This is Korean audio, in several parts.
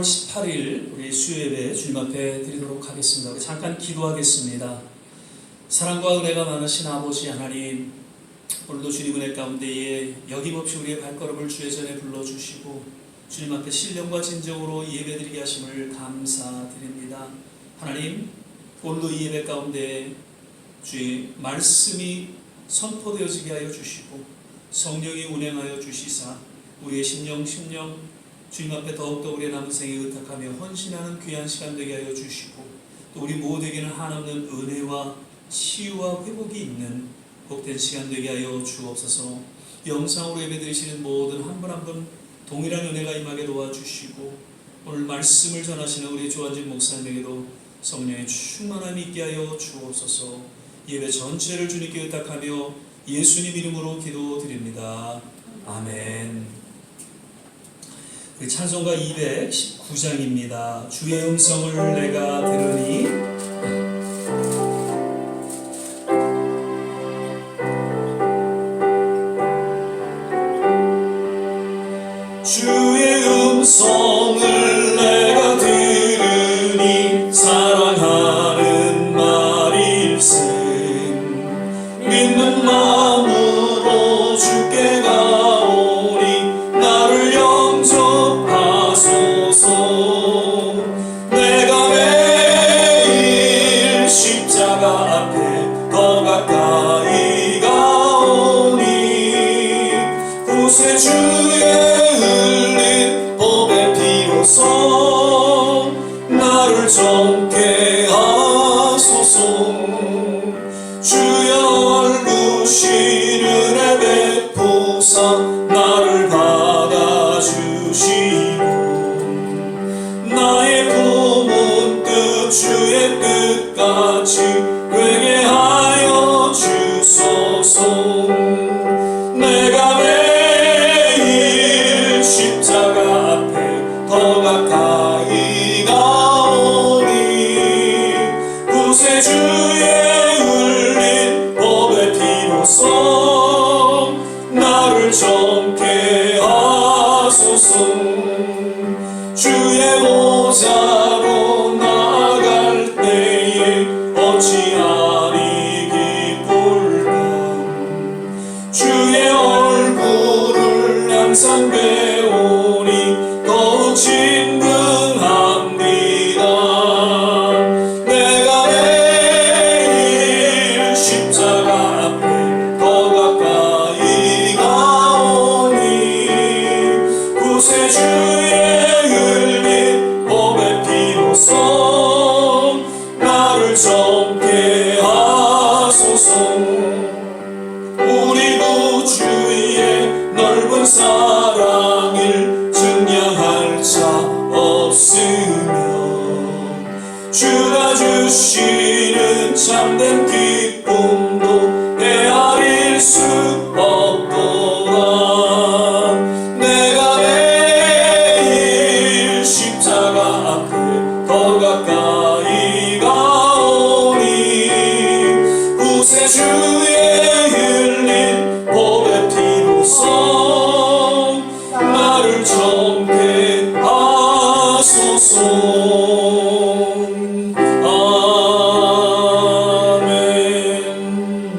8월 18일 우리 수요예배 주님 앞에 드리도록 하겠습니다. 우리 잠깐 기도하겠습니다. 사랑과 은혜가 많으신 아버지 하나님, 오늘도 주님 은혜 가운데에 여김없이 우리의 발걸음을 주의 전에 불러주시고 주님 앞에 신령과 진정으로 예배드리게 하심을 감사드립니다. 하나님, 오늘도 이 예배 가운데 주의 말씀이 선포되어지게 하여 주시고 성령이 운행하여 주시사 우리의 심령 주님 앞에 더욱더 우리의 남은 생에 의탁하며 헌신하는 귀한 시간 되게 하여 주시고 또 우리 모두에게는 한없는 은혜와 치유와 회복이 있는 복된 시간 되게 하여 주옵소서. 영상으로 예배드리시는 모든 한 분 한 분 동일한 은혜가 임하게 도와주시고 오늘 말씀을 전하시는 우리 조한진 목사님에게도 성령의 충만함이 있게 하여 주옵소서. 예배 전체를 주님께 의탁하며 예수님 이름으로 기도드립니다. 아멘. 찬송가 219장입니다. 주의 음성을 내가 들으니 주의 음성을 내가 들으니 사랑하는 말일세 믿는 마음으로 주께 가오니 나를 영접하소서. 내가 매일 십자가 앞에 더 가까이 가오니 구세주의 흘린 보배 피로써 나를 정케 하소서. 주여 얼구신 은혜 베푸사 나를 받아주시고 나의 품은 끝 주의 뜻같이 되게 하여 주소서. 내가 매일 십자가 앞에 더 가까이 가오니 구세주의 흘린 보배 피로써 나를 정케 하소서. 주의 보좌로 나아갈 때에 어찌하리 기쁠까. 주의 얼굴을 항상 배우니 더욱 친근합니다. 내가 매일 십자가 앞에 더 가까이 가오니 구세주의 흘린 보배 피로써 나를 정케 하소서. 우리 구주의 넓은 사랑을 증량할 자 없으며 주가 주시는 참된 기쁨도 헤아릴 수 없도다. 내가 매일 십자가 앞에 더 가까이 가오니 구세주의 흘린 보배 피로써 나를 정케 하소서. 아멘.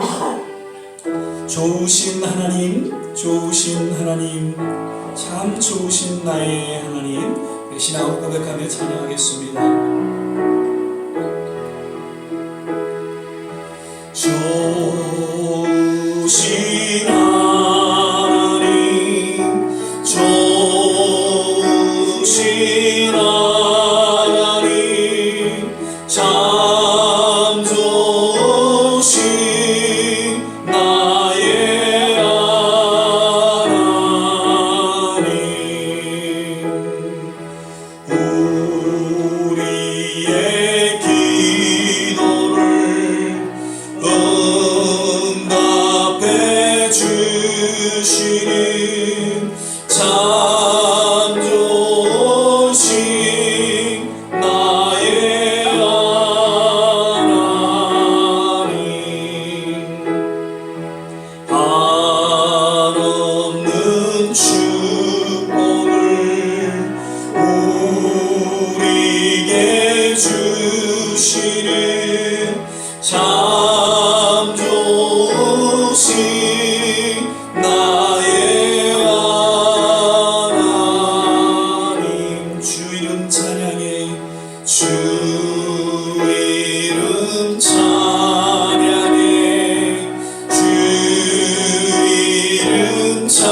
좋으신 하나님, 참 좋으신 나의 하나님, 신앙을 고백하며 찬양하겠습니다. 좋으신 하나님, 좋으신 하나님, 참 좋으신 나의 하나님. 우리의 기도를 응답해 주시는 참 좋으신 주시는 참 좋으신 나의 하나님. 주 이름 찬양해, 주 이름 찬양해, 주 이름 찬양해.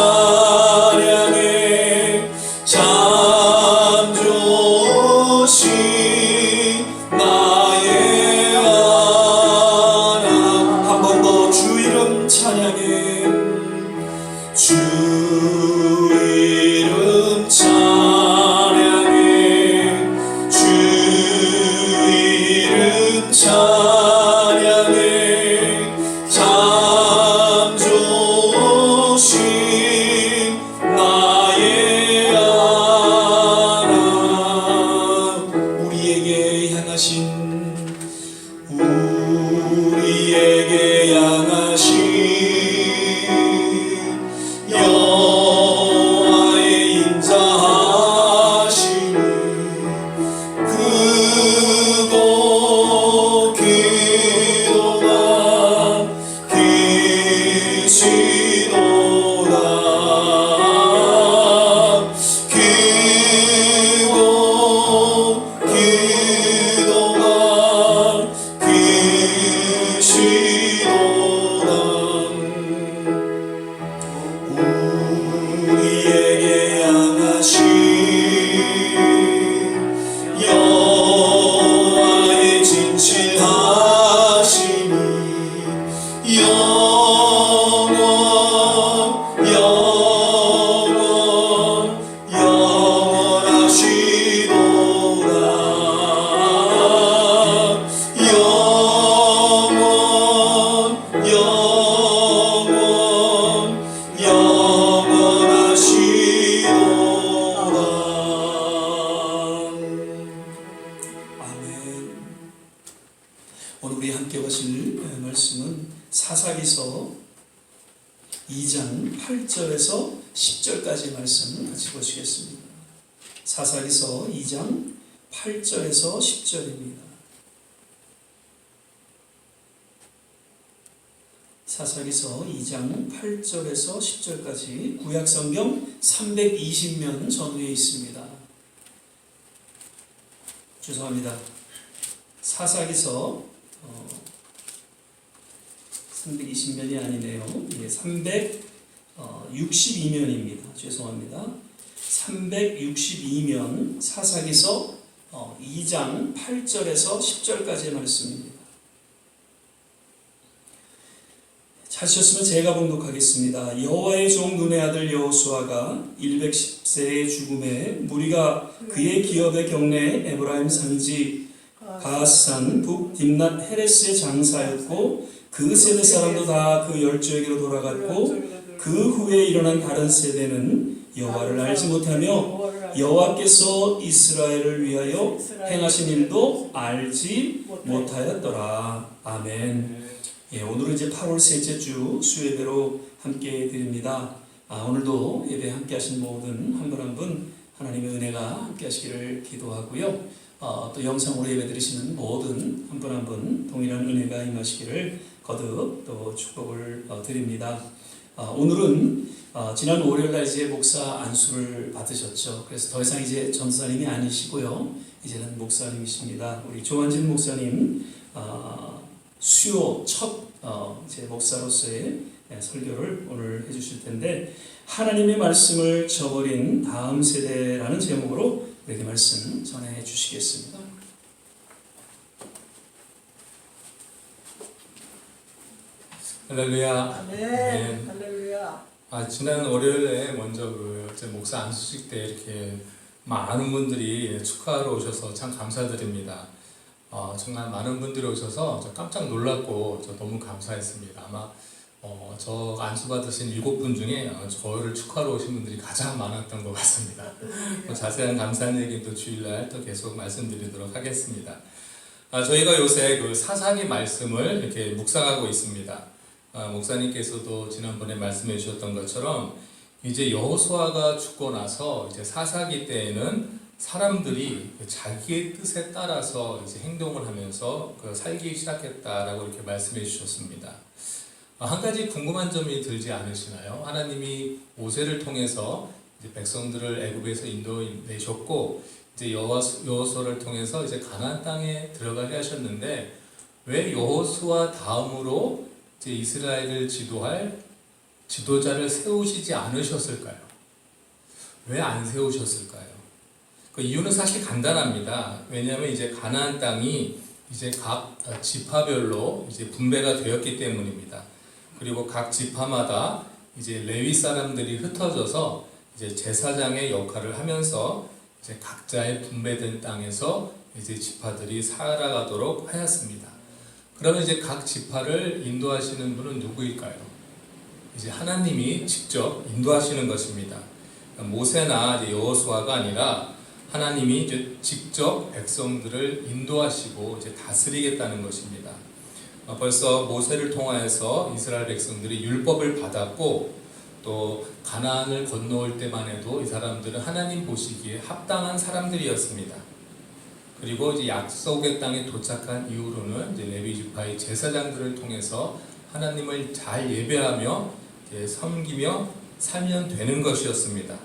참 좋으신 나의 하나님. 한 번 더 주 이름 찬양해, 주 이름 찬양해, 주 이름 찬양해. 참 좋으신 나의 하나님. 우리에게 향하신 여호와의 인자하심이 크고 기도가 기시도다. 크고 기도가 기시도다. 우리에게 향하신 여호와의 진실하심이 영원하시도다. 영원하시도다. 아멘. 오늘 우리 함께 보실 말씀은 사사기서 2장 8절에서 10절까지 말씀 같이 보시겠습니다. 사사기서 2장 8절에서 10절입니다. 사사기서 2장 8절에서 10절까지 구약성경 320면 전후에 있습니다. 죄송합니다. 사사기서 320면이 아니네요. 362면입니다. 죄송합니다. 362면 사사기서 2장 8절에서 10절까지의 말씀입니다. 찾으셨으면 제가 봉독하겠습니다. 여호와의 종 눈의 아들 여호수아가 110세의 죽음에 무리가 그의 기업의 경내에 에브라임 산지 가앗산 북 딥낫 헤레스의 장사였고 그 세대 사람도 다 그 열조에게로 돌아갔고 그 후에 일어난 다른 세대는 여호와를 알지 못하며 여호와께서 이스라엘을 위하여 행하신 일도 알지 못하였더라. 아멘. 오늘은 이제 8월 셋째 주 수예배로 함께 드립니다. 오늘도 예배 함께 하신 모든 한 분 한 분 하나님의 은혜가 함께 하시기를 기도하고요. 또 영상으로 예배 드리시는 모든 한 분 한 분 동일한 은혜가 임하시기를 거듭 또 축복을 드립니다. 오늘은 지난 월요일날 이제 목사 안수를 받으셨죠. 그래서 더 이상 이제 전사님이 아니시고요. 이제는 목사님이십니다. 우리 조한진 목사님 수요 첫 제 목사로서의 설교를 오늘 해주실 텐데, 하나님의 말씀을 저버린 다음 세대라는 제목으로 우리에게 말씀 전해 주시겠습니다. 할렐루야. 아멘. 할렐루야. 지난 월요일에 먼저 제 목사 안수식 때 이렇게 많은 분들이 축하하러 오셔서 참 감사드립니다. 정말 많은 분들이 오셔서 저 깜짝 놀랐고 저 너무 감사했습니다. 아마 저 안수받으신 7분 중에 저를 축하하러 오신 분들이 가장 많았던 것 같습니다. 자세한 감사한 얘기는 또 주일날 또 계속 말씀드리도록 하겠습니다. 저희가 요새 그 사사기 말씀을 이렇게 묵상하고 있습니다. 목사님께서도 지난번에 말씀해 주셨던 것처럼 이제 여호수아가 죽고 나서 이제 사사기 때에는 사람들이 자기의 뜻에 따라서 이제 행동을 하면서 살기 시작했다라고 이렇게 말씀해 주셨습니다. 한 가지 궁금한 점이 들지 않으시나요? 하나님이 모세를 통해서 이제 백성들을 애굽에서 인도내셨고 이제 여호수아를 통해서 이제 가나안 땅에 들어가게 하셨는데 왜 여호수아 다음으로 이제 이스라엘을 지도할 지도자를 세우시지 않으셨을까요? 왜 안 세우셨을까요? 그 이유는 사실 간단합니다. 왜냐하면 이제 가나안 땅이 이제 각 지파별로 이제 분배가 되었기 때문입니다. 그리고 각 지파마다 이제 레위 사람들이 흩어져서 이제 제사장의 역할을 하면서 이제 각자의 분배된 땅에서 이제 지파들이 살아가도록 하였습니다. 그러면 이제 각 지파를 인도하시는 분은 누구일까요? 이제 하나님이 직접 인도하시는 것입니다. 모세나 이제 여호수아가 아니라 하나님이 이제 직접 백성들을 인도하시고 이제 다스리겠다는 것입니다. 벌써 모세를 통하여서 이스라엘 백성들이 율법을 받았고 또 가나안을 건너올 때만 해도 이 사람들은 하나님 보시기에 합당한 사람들이었습니다. 그리고 이제 약속의 땅에 도착한 이후로는 이제 레위 지파의 제사장들을 통해서 하나님을 잘 예배하며 이제 섬기며 살면 되는 것이었습니다.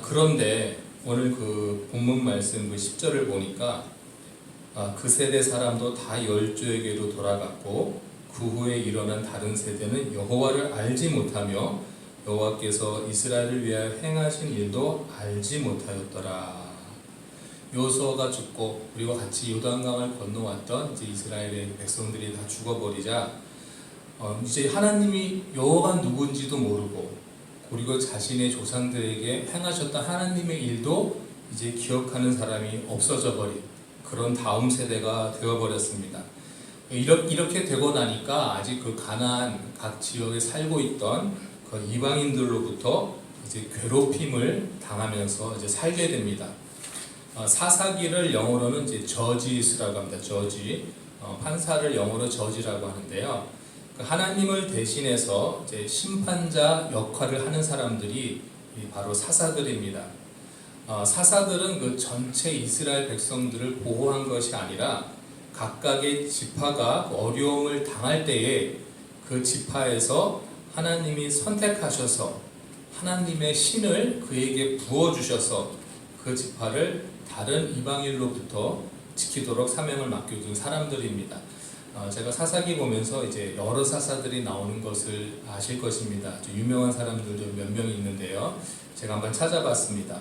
그런데 오늘 그 본문 말씀 그 10절을 보니까 그 세대 사람도 다 열조에게로 돌아갔고 그 후에 일어난 다른 세대는 여호와를 알지 못하며 여호와께서 이스라엘을 위하여 행하신 일도 알지 못하였더라. 여호수아가 죽고 그리고 같이 요단강을 건너왔던 이제 이스라엘의 백성들이 다 죽어버리자 이제 하나님이 여호와가 누군지도 모르고 그리고 자신의 조상들에게 행하셨던 하나님의 일도 이제 기억하는 사람이 없어져 버린 그런 다음 세대가 되어버렸습니다. 이렇게 되고 나니까 아직 그 가나안 각 지역에 살고 있던 그 이방인들로부터 이제 괴롭힘을 당하면서 이제 살게 됩니다. 사사기를 영어로는 이제 저지스라고 합니다. 저지 판사를 영어로 저지라고 하는데요. 하나님을 대신해서 이제 심판자 역할을 하는 사람들이 바로 사사들입니다. 사사들은 그 전체 이스라엘 백성들을 보호한 것이 아니라 각각의 지파가 어려움을 당할 때에 그 지파에서 하나님이 선택하셔서 하나님의 신을 그에게 부어주셔서 그 지파를 다른 이방인으로부터 지키도록 사명을 맡겨준 사람들입니다. 제가 사사기 보면서 이제 여러 사사들이 나오는 것을 아실 것입니다. 유명한 사람들도 몇 명이 있는데요. 제가 한번 찾아봤습니다.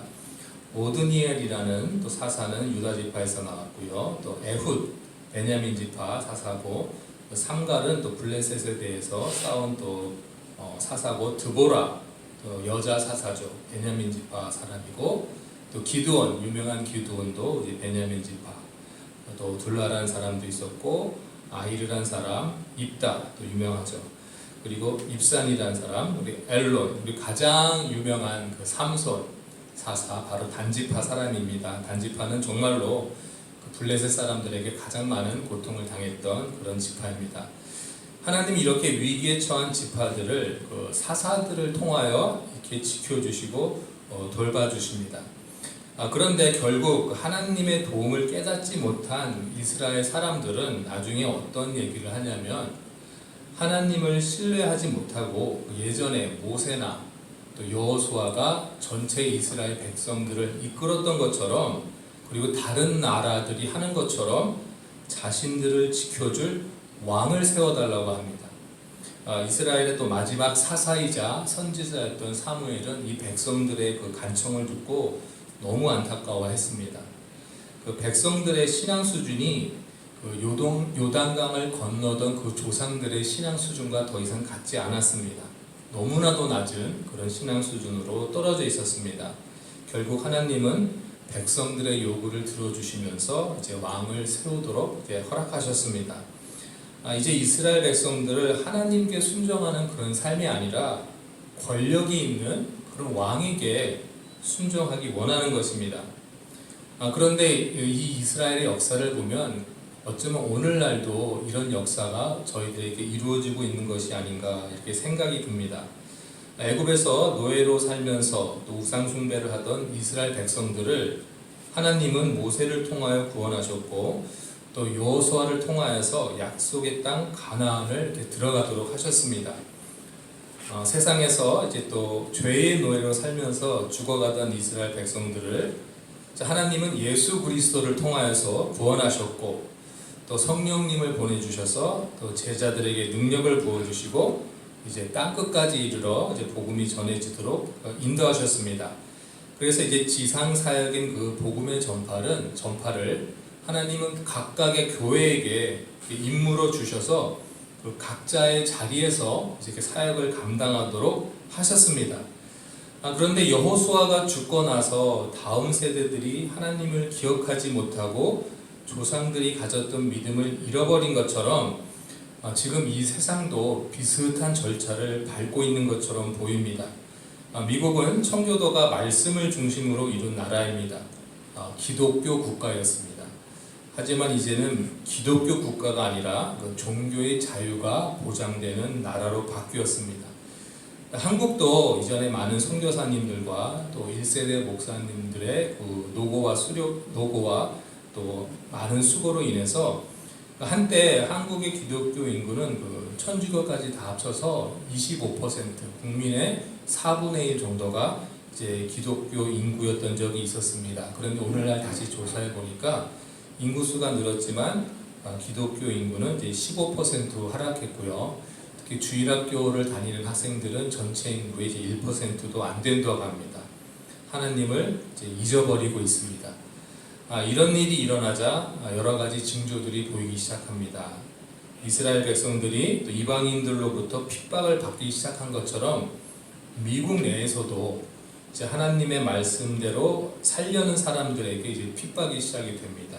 오드니엘이라는 또 사사는 유다 지파에서 나왔고요. 또 에훗 베냐민 지파 사사고, 또 삼갈은 또 블레셋에 대해서 싸운 또 사사고, 드보라 또 여자 사사죠. 베냐민 지파 사람이고, 또 기드온 유명한 기드온도 이제 베냐민 지파. 또 둘라라는 사람도 있었고, 아히르라는 사람, 입다 또 유명하죠. 그리고 입산이라는 사람, 우리 엘론, 우리 가장 유명한 그 삼손 사사, 바로 단지파 사람입니다. 단지파는 정말로 그 블레셋 사람들에게 가장 많은 고통을 당했던 그런 지파입니다. 하나님이 이렇게 위기에 처한 지파들을 그 사사들을 통하여 이렇게 지켜주시고 돌봐주십니다. 그런데 결국 하나님의 도움을 깨닫지 못한 이스라엘 사람들은 나중에 어떤 얘기를 하냐면 하나님을 신뢰하지 못하고 예전에 모세나 또 여호수아가 전체 이스라엘 백성들을 이끌었던 것처럼, 그리고 다른 나라들이 하는 것처럼 자신들을 지켜줄 왕을 세워달라고 합니다. 이스라엘의 또 마지막 사사이자 선지자였던 사무엘은 이 백성들의 그 간청을 듣고 너무 안타까워했습니다. 그 백성들의 신앙 수준이 그 요단강을 건너던 그 조상들의 신앙 수준과 더 이상 같지 않았습니다. 너무나도 낮은 그런 신앙 수준으로 떨어져 있었습니다. 결국 하나님은 백성들의 요구를 들어주시면서 이제 왕을 세우도록 이제 허락하셨습니다. 이제 이스라엘 백성들을 하나님께 순종하는 그런 삶이 아니라 권력이 있는 그런 왕에게 순종하기 원하는 것입니다. 그런데 이 이스라엘의 역사를 보면 어쩌면 오늘날도 이런 역사가 저희들에게 이루어지고 있는 것이 아닌가 이렇게 생각이 듭니다. 애굽에서 노예로 살면서 또 우상 숭배를 하던 이스라엘 백성들을 하나님은 모세를 통하여 구원하셨고 또 여호수아를 통하여서 약속의 땅 가나안을 이렇게 들어가도록 하셨습니다. 세상에서 이제 또 죄의 노예로 살면서 죽어가던 이스라엘 백성들을 하나님은 예수 그리스도를 통하여서 구원하셨고 또 성령님을 보내주셔서 또 제자들에게 능력을 부어주시고 이제 땅 끝까지 이르러 이제 복음이 전해지도록 인도하셨습니다. 그래서 이제 지상 사역인 그 복음의 전파를 하나님은 각각의 교회에게 임무로 주셔서 그 각자의 자리에서 이렇게 사역을 감당하도록 하셨습니다. 그런데 여호수아가 죽고 나서 다음 세대들이 하나님을 기억하지 못하고 조상들이 가졌던 믿음을 잃어버린 것처럼 지금 이 세상도 비슷한 절차를 밟고 있는 것처럼 보입니다. 미국은 청교도가 말씀을 중심으로 이룬 나라입니다. 기독교 국가였습니다. 하지만 이제는 기독교 국가가 아니라 종교의 자유가 보장되는 나라로 바뀌었습니다. 한국도 이전에 많은 선교사님들과 또 1세대 목사님들의 그 노고와 또 많은 수고로 인해서 한때 한국의 기독교 인구는 그 천주교까지 다 합쳐서 25% 국민의 4분의 1 정도가 이제 기독교 인구였던 적이 있었습니다. 그런데 오늘날 다시 조사해 보니까 인구수가 늘었지만 기독교 인구는 이제 15% 하락했고요. 특히 주일학교를 다니는 학생들은 전체 인구의 이제 1%도 안 된다고 합니다. 하나님을 이제 잊어버리고 있습니다. 이런 일이 일어나자 여러 가지 징조들이 보이기 시작합니다. 이스라엘 백성들이 또 이방인들로부터 핍박을 받기 시작한 것처럼 미국 내에서도 이제 하나님의 말씀대로 살려는 사람들에게 이제 핍박이 시작이 됩니다.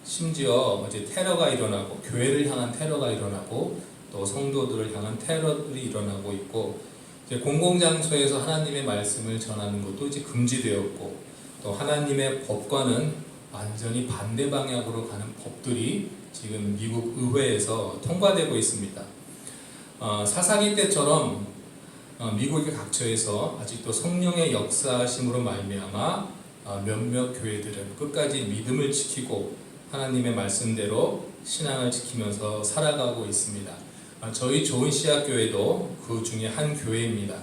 심지어 이제 테러가 일어나고 교회를 향한 테러가 일어나고 또 성도들을 향한 테러들이 일어나고 있고 이제 공공장소에서 하나님의 말씀을 전하는 것도 이제 금지되었고 또 하나님의 법과는 완전히 반대 방향으로 가는 법들이 지금 미국 의회에서 통과되고 있습니다. 사사기 때처럼 미국의 각처에서 아직도 성령의 역사하심으로 말미암아 몇몇 교회들은 끝까지 믿음을 지키고 하나님의 말씀대로 신앙을 지키면서 살아가고 있습니다. 저희 좋은 씨앗교회도 그 중에 한 교회입니다.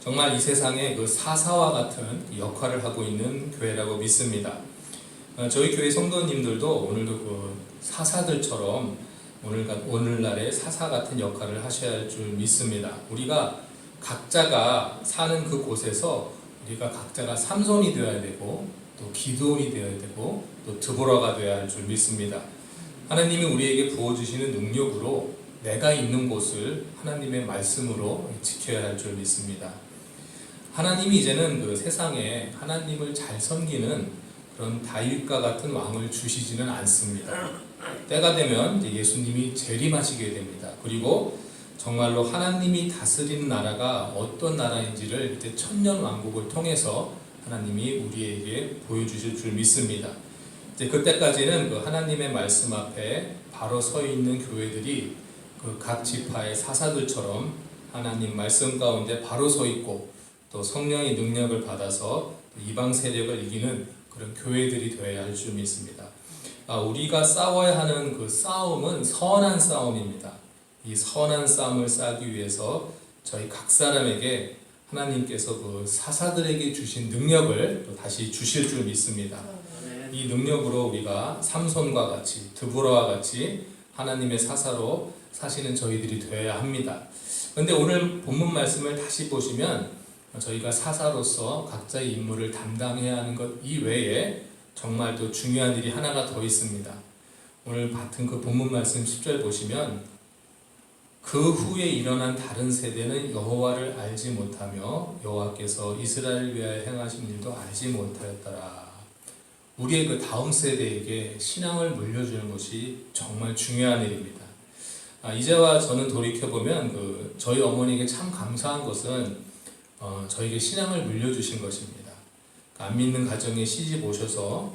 정말 이 세상에 그 사사와 같은 역할을 하고 있는 교회라고 믿습니다. 저희 교회 성도님들도 오늘도 그 사사들처럼 오늘날의 사사 같은 역할을 하셔야 할 줄 믿습니다. 우리가 각자가 사는 그 곳에서 우리가 각자가 삼손이 되어야 되고 또 기드온이 되어야 되고 또 드보라가 되어야 할 줄 믿습니다. 하나님이 우리에게 부어주시는 능력으로 내가 있는 곳을 하나님의 말씀으로 지켜야 할 줄 믿습니다. 하나님이 이제는 그 세상에 하나님을 잘 섬기는 그런 다윗과 같은 왕을 주시지는 않습니다. 때가 되면 이제 예수님이 재림하시게 됩니다. 그리고 정말로 하나님이 다스리는 나라가 어떤 나라인지를 이제 천년 왕국을 통해서 하나님이 우리에게 보여주실 줄 믿습니다. 이제 그때까지는 그 하나님의 말씀 앞에 바로 서 있는 교회들이 그 각 지파의 사사들처럼 하나님 말씀 가운데 바로 서 있고 또 성령의 능력을 받아서 이방 세력을 이기는 그런 교회들이 되어야 할 줄 믿습니다. 우리가 싸워야 하는 그 싸움은 선한 싸움입니다. 이 선한 싸움을 싸기 위해서 저희 각 사람에게 하나님께서 그 사사들에게 주신 능력을 또 다시 주실 줄 믿습니다. 이 능력으로 우리가 삼손과 같이 드보라와 같이 하나님의 사사로 사시는 저희들이 되어야 합니다. 그런데 오늘 본문 말씀을 다시 보시면 저희가 사사로서 각자의 임무를 담당해야 하는 것 이외에 정말 또 중요한 일이 하나가 더 있습니다. 오늘 같은 그 본문 말씀 10절 보시면 그 후에 일어난 다른 세대는 여호와를 알지 못하며 여호와께서 이스라엘을 위하여 행하신 일도 알지 못하였더라. 우리의 그 다음 세대에게 신앙을 물려주는 것이 정말 중요한 일입니다. 이제와 저는 돌이켜보면 그 저희 어머니에게 참 감사한 것은 저에게 신앙을 물려주신 것입니다. 안 믿는 가정에 시집 오셔서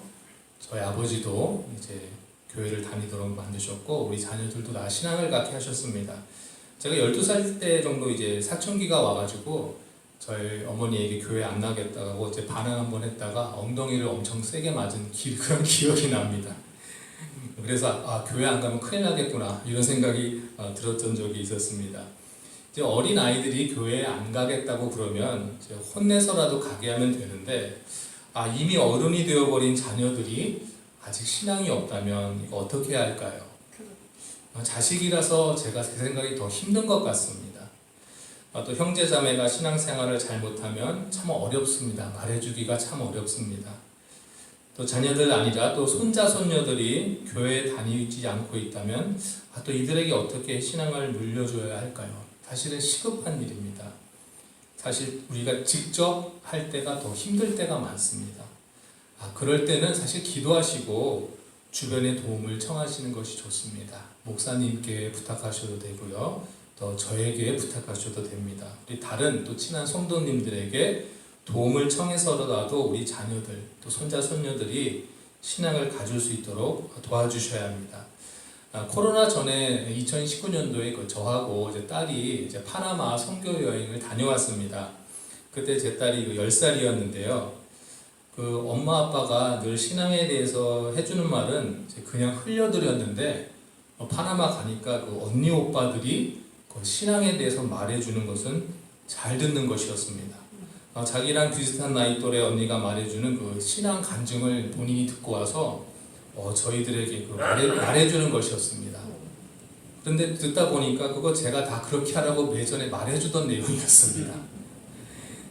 저희 아버지도 이제 교회를 다니도록 만드셨고 우리 자녀들도 다 신앙을 갖게 하셨습니다. 제가 12살 때 정도 이제 사춘기가 와가지고 저희 어머니에게 교회 안 나겠다고 이제 반항 한번 했다가 엉덩이를 엄청 세게 맞은 그런 기억이 납니다. 그래서 교회 안 가면 큰일 나겠구나 이런 생각이 들었던 적이 있었습니다. 이제 어린 아이들이 교회에 안 가겠다고 그러면 이제 혼내서라도 가게 하면 되는데 이미 어른이 되어버린 자녀들이 아직 신앙이 없다면 이거 어떻게 해야 할까요? 자식이라서 제가 제 생각이 더 힘든 것 같습니다. 또 형제자매가 신앙생활을 잘못하면 참 어렵습니다. 말해주기가 참 어렵습니다. 또 자녀들 아니라 또 손자 손녀들이 교회에 다니지 않고 있다면 또 이들에게 어떻게 신앙을 물려줘야 할까요? 사실은 시급한 일입니다. 사실 우리가 직접 할 때가 더 힘들 때가 많습니다. 그럴 때는 사실 기도하시고 주변의 도움을 청하시는 것이 좋습니다. 목사님께 부탁하셔도 되고요. 또 저에게 부탁하셔도 됩니다. 우리 다른 또 친한 성도님들에게 도움을 청해서라도 우리 자녀들 또 손자 손녀들이 신앙을 가질 수 있도록 도와주셔야 합니다. 코로나 전에 2019년도에 저하고 이제 딸이 이제 파나마 선교 여행을 다녀왔습니다. 그때 제 딸이 10살이었는데요. 그 엄마 아빠가 늘 신앙에 대해서 해주는 말은 그냥 흘려드렸는데 파나마 가니까 그 언니 오빠들이 그 신앙에 대해서 말해주는 것은 잘 듣는 것이었습니다. 자기랑 비슷한 나이 또래 언니가 말해주는 그 신앙 간증을 본인이 듣고 와서 저희들에게 그 말해주는 것이었습니다. 그런데 듣다 보니까 그거 제가 다 그렇게 하라고 예전에 말해주던 내용이었습니다.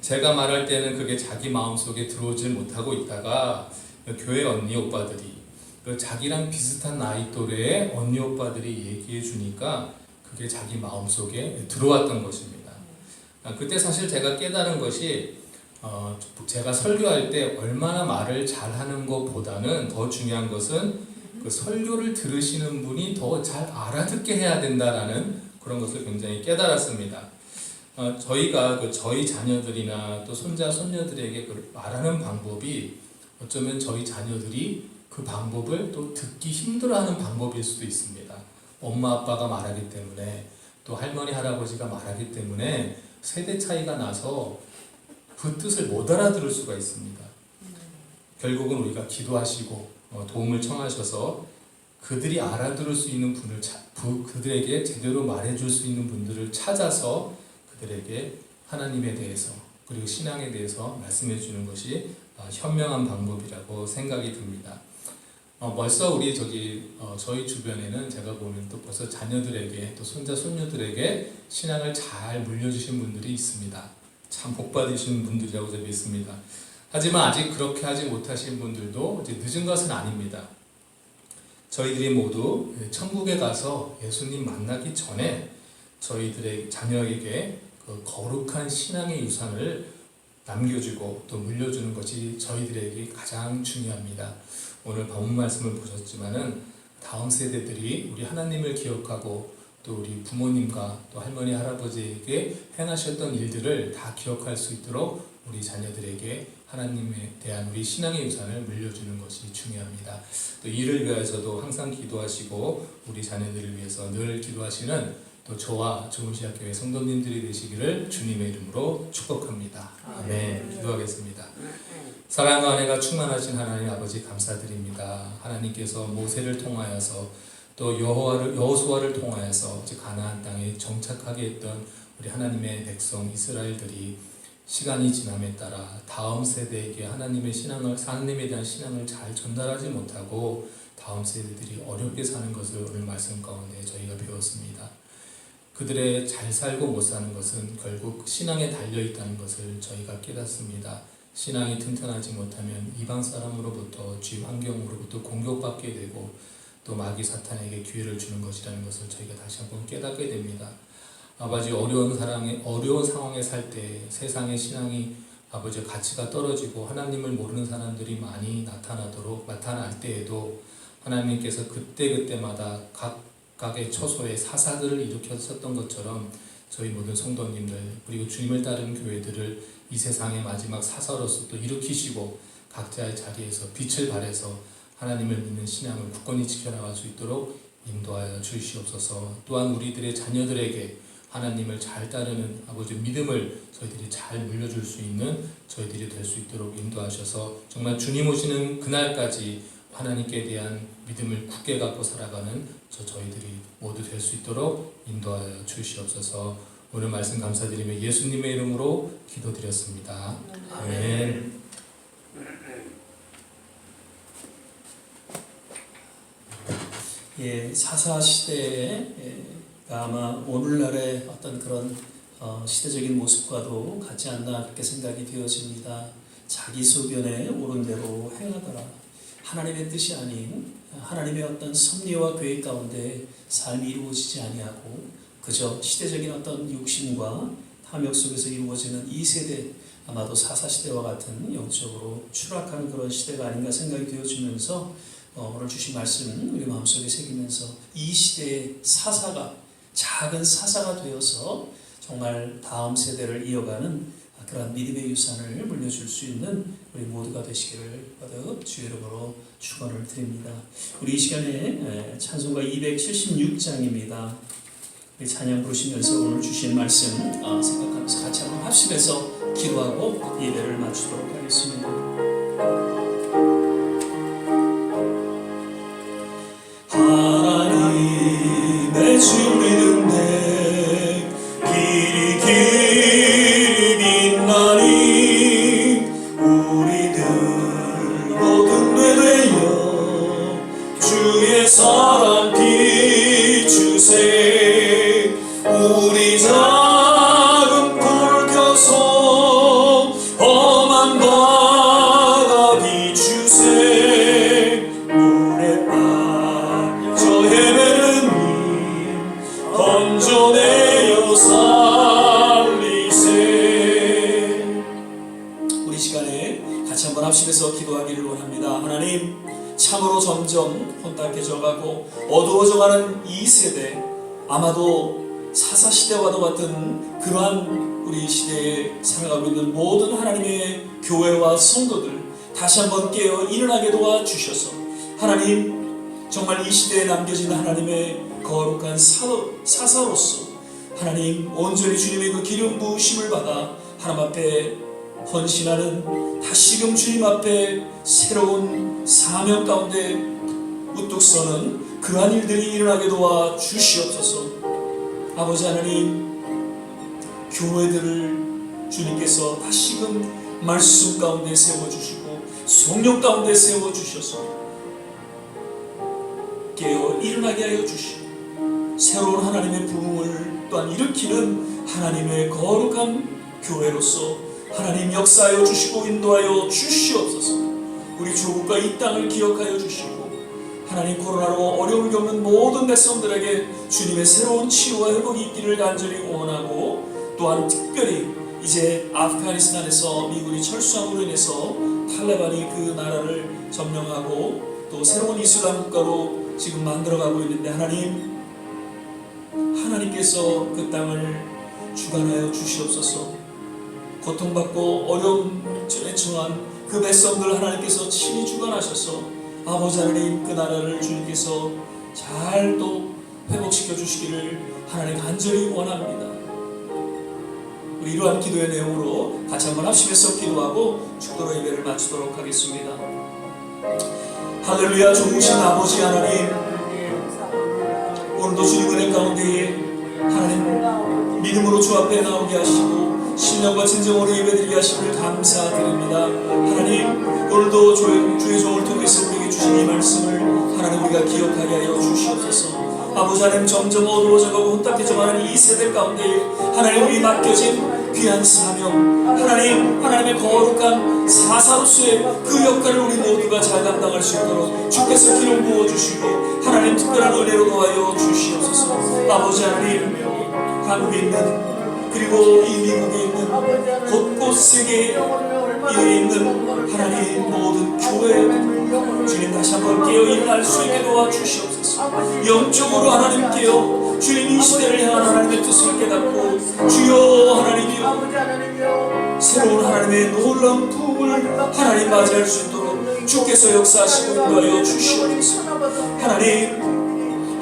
제가 말할 때는 그게 자기 마음속에 들어오질 못하고 있다가 교회 언니 오빠들이 자기랑 비슷한 나이 또래의 언니 오빠들이 얘기해 주니까 그게 자기 마음속에 들어왔던 것입니다. 그때 사실 제가 깨달은 것이 제가 설교할 때 얼마나 말을 잘하는 것보다는 더 중요한 것은 그 설교를 들으시는 분이 더 잘 알아듣게 해야 된다라는 그런 것을 굉장히 깨달았습니다. 저희가 저희 자녀들이나 또 손자 손녀들에게 말하는 방법이 어쩌면 저희 자녀들이 그 방법을 또 듣기 힘들어하는 방법일 수도 있습니다. 엄마 아빠가 말하기 때문에 또 할머니 할아버지가 말하기 때문에 세대 차이가 나서 그 뜻을 못 알아들을 수가 있습니다. 결국은 우리가 기도하시고 도움을 청하셔서 그들이 알아들을 수 있는 분을 그들에게 제대로 말해줄 수 있는 분들을 찾아서 그들에게 하나님에 대해서 그리고 신앙에 대해서 말씀해 주는 것이 현명한 방법이라고 생각이 듭니다. 벌써 우리 저희 주변에는 제가 보면 또 벌써 자녀들에게 또 손자 손녀들에게 신앙을 잘 물려주신 분들이 있습니다. 참 복받으신 분들이라고 저는 믿습니다. 하지만 아직 그렇게 하지 못하신 분들도 이제 늦은 것은 아닙니다. 저희들이 모두 천국에 가서 예수님 만나기 전에 저희들의 자녀에게 그 거룩한 신앙의 유산을 남겨주고 또 물려주는 것이 저희들에게 가장 중요합니다. 오늘 본문 말씀을 보셨지만은 다음 세대들이 우리 하나님을 기억하고 또 우리 부모님과 또 할머니 할아버지에게 행하셨던 일들을 다 기억할 수 있도록 우리 자녀들에게 하나님에 대한 우리 신앙의 유산을 물려주는 것이 중요합니다. 또 이를 위해서도 항상 기도하시고 우리 자녀들을 위해서 늘 기도하시는 또 저와 좋은시학교회 성도님들이 되시기를 주님의 이름으로 축복합니다. 아멘. 기도하겠습니다. 사랑과 은혜가 충만하신 하나님 아버지 감사드립니다. 하나님께서 모세를 통하여서 또 여호수아를 통하여서 가나안 땅에 정착하게 했던 우리 하나님의 백성 이스라엘들이 시간이 지남에 따라 다음 세대에게 하나님에 대한 신앙을 잘 전달하지 못하고 다음 세대들이 어렵게 사는 것을 오늘 말씀 가운데 저희가 배웠습니다. 그들의 잘 살고 못 사는 것은 결국 신앙에 달려있다는 것을 저희가 깨닫습니다. 신앙이 튼튼하지 못하면 이방 사람으로부터 쥐 환경으로부터 공격받게 되고 또 마귀 사탄에게 기회를 주는 것이라는 것을 저희가 다시 한번 깨닫게 됩니다. 아버지 어려운 상황에 살 때 세상의 신앙이 아버지 가치가 떨어지고 하나님을 모르는 사람들이 많이 나타날 때에도 하나님께서 그때마다 각각의 처소에 사사들을 일으켰었던 것처럼 저희 모든 성도님들 그리고 주님을 따르는 교회들을 이 세상의 마지막 사사로서 또 일으키시고 각자의 자리에서 빛을 발해서 하나님을 믿는 신앙을 굳건히 지켜나갈 수 있도록 인도하여 주시옵소서. 또한 우리들의 자녀들에게 하나님을 잘 따르는 아버지 믿음을 저희들이 잘 물려줄 수 있는 저희들이 될 수 있도록 인도하셔서 정말 주님 오시는 그날까지 하나님께 대한 믿음을 굳게 갖고 살아가는 저희들이 모두 될 수 있도록 인도하여 주시옵소서. 오늘 말씀 감사드리며 예수님의 이름으로 기도드렸습니다. 아멘. 예, 사사 시대에 아마 오늘날의 어떤 그런 시대적인 모습과도 같지 않나 그렇게 생각이 되어집니다. 자기 소견에 옳은 대로 행하더라. 하나님의 뜻이 아닌 하나님의 어떤 섭리와 계획 가운데 삶이 이루어지지 아니하고 그저 시대적인 어떤 욕심과 탐욕 속에서 이루어지는 이 세대, 아마도 사사시대와 같은 영적으로 추락하는 그런 시대가 아닌가 생각이 되어지면서 오늘 주신 말씀 우리 마음속에 새기면서 이 시대의 사사가 작은 사사가 되어서 정말 다음 세대를 이어가는 그런 믿음의 유산을 물려줄 수 있는 우리 모두가 되시기를 거듭 주의 이름으로 축원을 드립니다. 우리 이 시간에 찬송가 276장입니다. 우리 찬양 부르시면서 오늘 주신 말씀 생각하면서 같이 한번 합심해서 기도하고 예배를 마치도록 하겠습니다. 하나님의 주 믿음 내 길이 빛나니 우리들 모든 되되어 주의 사랑 비추세. 우리 작은 불 켜서 험한 바다 비추세. 물에 빠져 헤매는 이 건져내어 살리세. 우리 시간에 같이 한번 합심해서 기도하기를 원합니다. 하나님, 참으로 점점 혼탁해져가고 어두워져가는 이 세대, 아마도 사사시대와도 같은 그러한 우리 시대에 살아가고 있는 모든 하나님의 교회와 성도들 다시 한번 깨어 일어나게 도와주셔서 하나님, 정말 이 시대에 남겨진 하나님의 거룩한 사사로서 하나님 온전히 주님의 그 기름 부으심을 받아 하나님 앞에 헌신하는, 다시금 주님 앞에 새로운 사명 가운데 우뚝 서는 그러한 일들이 일어나게 도와 주시옵소서. 아버지 하나님, 교회들을 주님께서 다시금 말씀 가운데 세워주시고 성령 가운데 세워주셔서 깨어 일어나게 하여 주시고 새로운 하나님의 부흥을 또한 일으키는 하나님의 거룩한 교회로서 하나님 역사하여 주시고 인도하여 주시옵소서. 우리 조국과 이 땅을 기억하여 주시고 하나님, 코로나로 어려움을 겪는 모든 백성들에게 주님의 새로운 치유와 회복이 있기를 간절히 원하고, 또한 특별히 이제 아프가니스탄에서 미군이 철수함으로 인해서 탈레반이 그 나라를 점령하고 또 새로운 이슬람 국가로 지금 만들어가고 있는데 하나님께서 그 땅을 주관하여 주시옵소서. 고통받고 어려움에 처한 그 백성들 하나님께서 친히 주관하셔서 아버지 하나님, 그 나라를 주님께서 잘 또 회복시켜 주시기를 하나님 간절히 원합니다. 우리 이러한 기도의 내용으로 같이 한번 합심해서 기도하고 축도로 예배를 마치도록 하겠습니다. 할렐루야. 좋으신 아버지 하나님, 오늘도 주님 은혜 가운데에 하나님 믿음으로 주 앞에 나오게 하시고 신령과 진정으로 예배드리게 하심을 감사드립니다. 하나님, 오늘도 주의 종을 통해서 우리에게 주신 이 말씀을 하나님 우리가 기억하게 하여 주시옵소서. 아버지 하나님, 점점 어두워져가고 혼탁해져가는 이 세대 가운데 하나님 우리 맡겨진 귀한 사명, 하나님의 거룩한 사사로서의 그 역할을 우리 모두가 잘 감당할 수 있도록 주께서 기름 부어주시고 하나님 특별한 은혜로 도와여 주시옵소서. 아버지 하나님, 한국에 있는 그리고 이 미국에 있는 곳곳 세계에 있는 하나님 모든 교회 주님 다시 한번 깨어 일어날 수 있게 도와주시옵소서. 영적으로 하나님 깨어 주님 이 시대를 향한 하나님의 뜻을 깨닫고 주여 하나님이여 새로운 하나님의 놀라운 부흥을 하나님 맞이할 수 있도록 주께서 역사하시고 인도하여 주시옵소서. 하나님,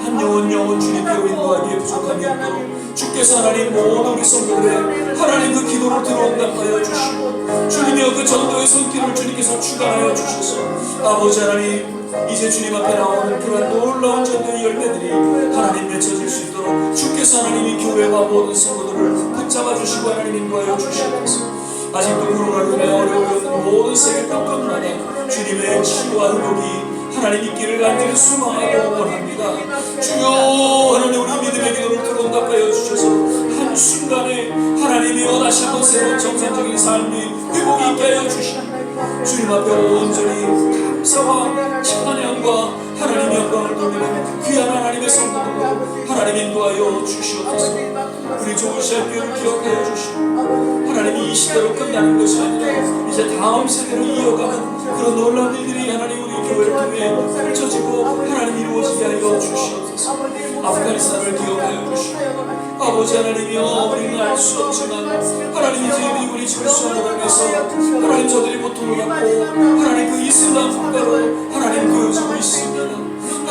한 영혼 주님께로 인도하기에 부족함이 없도록 주께서 하나님 모든 우리 성도들의 하나님 그 기도를 들어온답하여 주시고 주님이여 그 전도의 손길을 주님께서 주관하여 주셔서 아버지 하나님 이제 주님 앞에 나오는 그런 놀라운 전도의 열매들이 하나님 맺혀질 수 있도록 주께서 하나님이 교회와 모든 성도들을 붙잡아 주시고 하나님 인도하여 주시옵소서. 아직도 코로나로 인해 어려운 모든 세계 곳곳마다 주님의 치유와 회복이 하나님 있기를 간절히 소망하고 원합니다. 주여 하나님 우리 믿음의 기도를 들어온답하여 주셔서 한순간에 하나님이 원하신 것 새로운 정상적인 삶이 회복이 있게 하여 주시고 주님 앞에 온전히 감사와 찬양과 하나님의 영광을 돌리는 귀한 하나님의 성도들로 하나님 인도하여 주시옵소서. 우리 좋은 시간을 기억하여 주시고 하나님이 이 시대로 끝나는 것이 아니라 이제 다음 세대로 이어가는 그런 놀라운 일들이 하나님 우리 교회를 통해 펼쳐지고 하나님 이루어지게 하여 주시옵소서. 아프가니스탄을 기억하여 주시고 아버지 하나님이여 우리는 알 수 없지만 하나님 이제 미군이 철수함으로 인해서 하나님 저들이 고통을 받고 하나님 그 이슬람 국가로 하나님 보여주고 있습니다.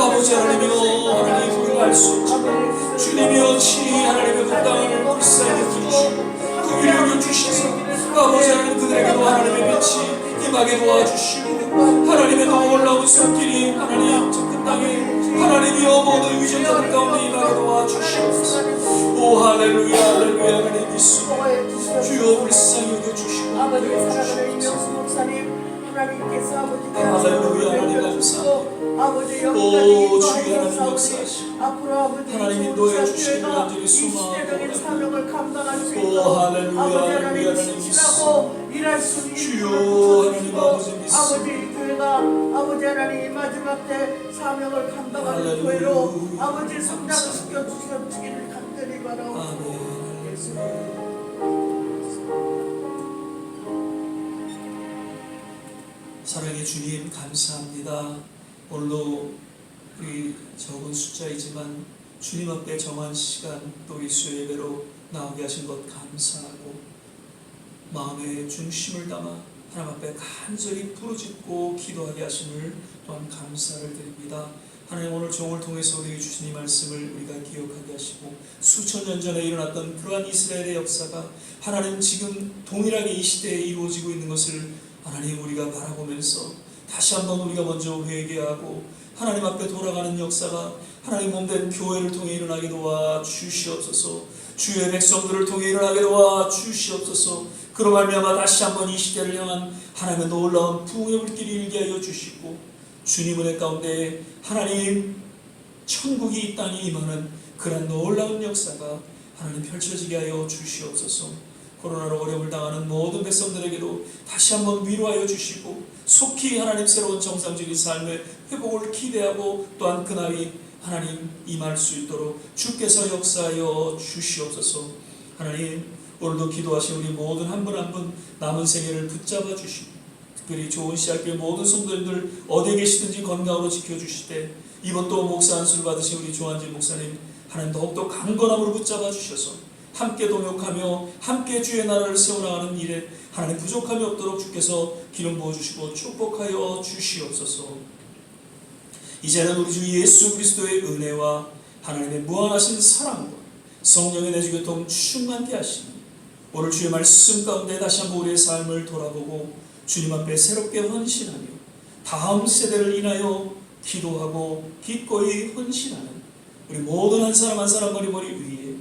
아버지 하나님이여 하나님 우리는 알 수 없지만 주님이여 친히 하나님의 그 땅을 불쌍히 여겨주시고 그 위력을 주셔서 아버지 하나님 그들에게도 하나님의 빛이 임하게 도와주시고 하나님의 놀라운 손길이 하나님 그 땅에 하나님이여 모든 위전자들 가운데 임하게 도와주시옵소서. 오 할렐루야 할렐루야 하나님 믿습니다. 주여 불쌍히 여겨주시고 아버지 사랑하는 이명수 목사님 하나님께서 아버지 할렐루야 하나님 감사합니다. 아버지 오 주여 하나님 역사하시고 앞으로 아버지 하나님 인도해 주시기를 간절히 소망하고 시대적인 사명을 감당할 수 오 있도록 할렐루야 아버지 할렐루야 하나님 하나님 지시라고 일할 수 있는 주여 하나님 아버지 믿습니다. 아버지 교회가 아버지 하나님 마지막 때 사명을 감당하는 할렐루야. 교회로 아버지 성장시켜 주시기를 간절히 바라옵니다. 아멘. 예수님. 사랑의 주님 감사합니다. 오늘도 우리 적은 숫자이지만 주님 앞에 정한 시간 또 예수 예배로 나오게 하신 것 감사하고 마음의 중심을 담아 하나님 앞에 간절히 부르짖고 기도하게 하심을 또한 감사를 드립니다. 하나님 오늘 종을 통해서 우리에게 주신 이 말씀을 우리가 기억하게 하시고 수천 년 전에 일어났던 그러한 이스라엘의 역사가 하나님 지금 동일하게 이 시대에 이루어지고 있는 것을 하나님 우리가 바라보면서 다시 한번 우리가 먼저 회개하고 하나님 앞에 돌아가는 역사가 하나님 몸된 교회를 통해 일어나게 도와 주시옵소서. 주의 백성들을 통해 일어나게 도와 주시옵소서. 그로 말미암아 다시 한번 이 시대를 향한 하나님의 놀라운 부흥의 불길이 일게 하여 주시고 주님 은혜 가운데 하나님 천국이 이 땅에 임하는 그런 놀라운 역사가 하나님 펼쳐지게 하여 주시옵소서. 코로나로 어려움을 당하는 모든 백성들에게도 다시 한번 위로하여 주시고 속히 하나님 새로운 정상적인 삶의 회복을 기대하고 또한 그날이 하나님 임할 수 있도록 주께서 역사하여 주시옵소서. 하나님 오늘도 기도하신 우리 모든 한 분 한 분 남은 생애를 붙잡아 주시고 특별히 좋은 시학교의 모든 성도님들 어디에 계시든지 건강으로 지켜주시되 이번 또 목사 안수를 받으신 우리 조한진 목사님 하나님 더욱더 강건함으로 붙잡아 주셔서 함께 동역하며 함께 주의 나라를 세워나가는 일에 하나님 부족함이 없도록 주께서 기름 부어주시고 축복하여 주시옵소서. 이제는 우리 주 예수 그리스도의 은혜와 하나님의 무한하신 사랑과 성령의 내주교통 충만케 하시니 오늘 주의 말씀 가운데 다시 한번 우리의 삶을 돌아보고 주님 앞에 새롭게 헌신하며 다음 세대를 인하여 기도하고 기꺼이 헌신하는 우리 모든 한 사람 한 사람 머리머리 위에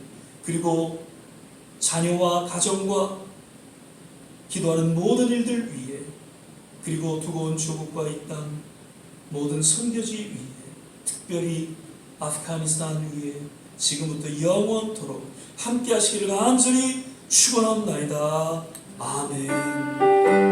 그리고 자녀와 가정과 기도하는 모든 일들 위에 그리고 두고 온 조국과 이 땅 모든 선교지 위에 특별히 아프가니스탄 위에 지금부터 영원토록 함께 하시기를 간절히 축원합니다. 아멘.